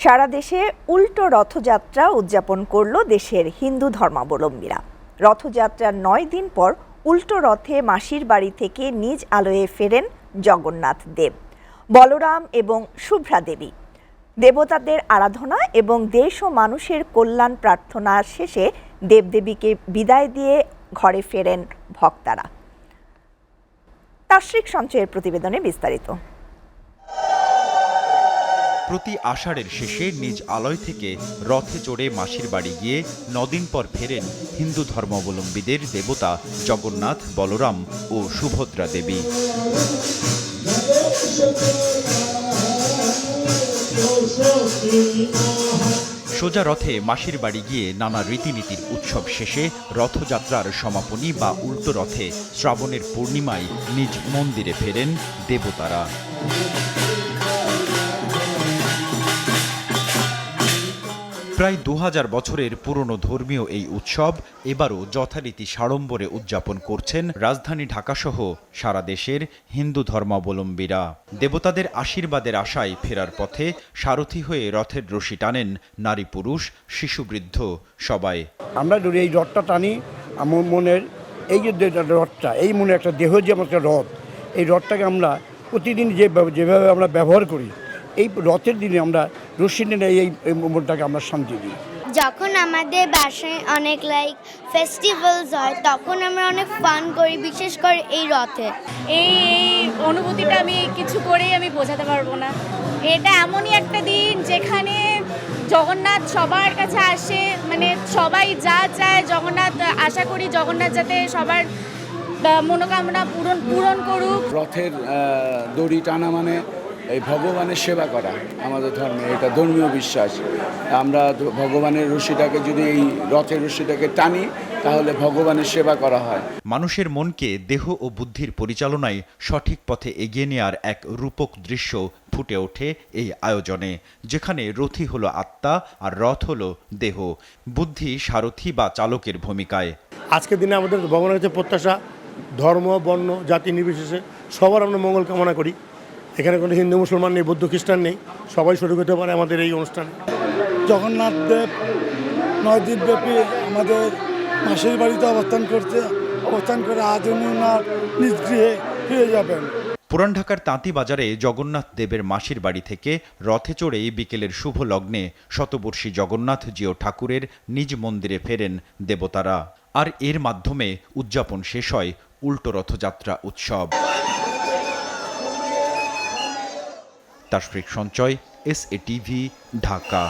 সারা দেশে উল্টো রথযাত্রা উদযাপন করল দেশের হিন্দু ধর্মাবলম্বীরা। রথযাত্রার ৯ দিন পর উল্টো রথে মাসির বাড়ি থেকে নিজ আলয়ে ফেরেন জগন্নাথ দেব, বলরাম এবং শুভ্রা দেবী। দেবতাদের আরাধনা এবং দেশ ও মানুষের কল্যাণ প্রার্থনার শেষে দেবদেবীকে বিদায় দিয়ে ঘরে ফেরেন ভক্তরা। তাশরিক সঞ্চয়ের প্রতিবেদনে বিস্তারিত। প্রতি আষাঢ়ের শেষে নিজ আলয় থেকে রথে চড়ে মাসির বাড়ি গিয়ে ৯ দিন পর ফেরেন হিন্দু ধর্মাবলম্বীদের দেবতা জগন্নাথ, বলরাম ও সুভদ্রা দেবী। সোজা রথে মাসির বাড়ি গিয়ে নানা রীতিনীতির উৎসব শেষে রথযাত্রার সমাপনী বা উল্টো রথে শ্রাবণের পূর্ণিমায় নিজ মন্দিরে ফেরেন দেবতারা। প্রায় ২০০০ বছরের পুরনো ধর্মীয় এই উৎসব এবারও যথারীতি সাড়ম্বরে উদযাপন করছেন রাজধানী ঢাকাসহ সারা দেশের হিন্দু ধর্মাবলম্বীরা। দেবতাদের আশীর্বাদের আশায় ফেরার পথে সারথি হয়ে রথের রশি টানেন নারী, পুরুষ, শিশু, বৃদ্ধ সবাই। আমরা যদি এই রথটা টানি, আমার মনের এই যে রথটা, এই মনে একটা দেহ যে আমার একটা রথ, এই রথটাকে আমরা প্রতিদিন যেভাবে আমরা ব্যবহার করি, এই রথের দিনে আমরা রশি টেনে এই মনটাকে আমরা শান্তি দিই। যখন আমাদের বাসায় অনেক ফেস্টিভ্যালস হয় তখন আমরা অনেক ফান করি, বিশেষ করে এই রথে। এই অনুভূতিটা আমি কিছু করেই আমি বোঝাতে পারবো না। এটা এমনই একটা দিন যেখানে জগন্নাথ সবার কাছে আসে, মানে সবাই যা চায় জগন্নাথ, আশা করি জগন্নাথ যাতে সবার মনোকামনা পূরণ করুক। রথের দড়ি টানা মানে এই ভগবানের সেবা করা, আমাদের ধর্মে এটা ধর্মীয় বিশ্বাস। আমরা ভগবানের রশিটাকে যদি এই রথের রশিটাকে টানি তাহলে ভগবানের সেবা করা হয়। মানুষের মনকে দেহ ও বুদ্ধির পরিচালনায় সঠিক পথে এগিয়ে নেওয়ার এক রূপক দৃশ্য ফুটে ওঠে এই আয়োজনে, যেখানে রথী হলো আত্মা আর রথ হলো দেহ, বুদ্ধি সারথি বা চালকের ভূমিকায়। আজকের দিনে আমাদের ভগবানের কাছে প্রত্যাশা, ধর্ম, বর্ণ, জাতি নির্বিশেষে সবার আমরা মঙ্গল কামনা করি। এখানে কোনো হিন্দু, মুসলমান নেই, বৌদ্ধ, খ্রিস্টান নেই, সবাই শরীক হতে পারে আমাদের এই অনুষ্ঠানে। জগন্নাথ দেব ৯ দিন ব্যাপী আমাদের মাসির বাড়িতে অবস্থান করে আজ উনি নিজ গৃহে ফিরে যাবেন। পুরান ঢাকার তাঁতি বাজারে জগন্নাথ দেবের মাসির বাড়ি থেকে রথে চড়ে বিকেলের শুভ লগ্নে শতবর্ষী জগন্নাথ জিও ঠাকুরের নিজ মন্দিরে ফেরেন দেবতারা। আর এর মাধ্যমে উদযাপন শেষ হয় উল্টো রথযাত্রা উৎসব। তাশরিক সঞ্চয়, SA TV, ঢাকা।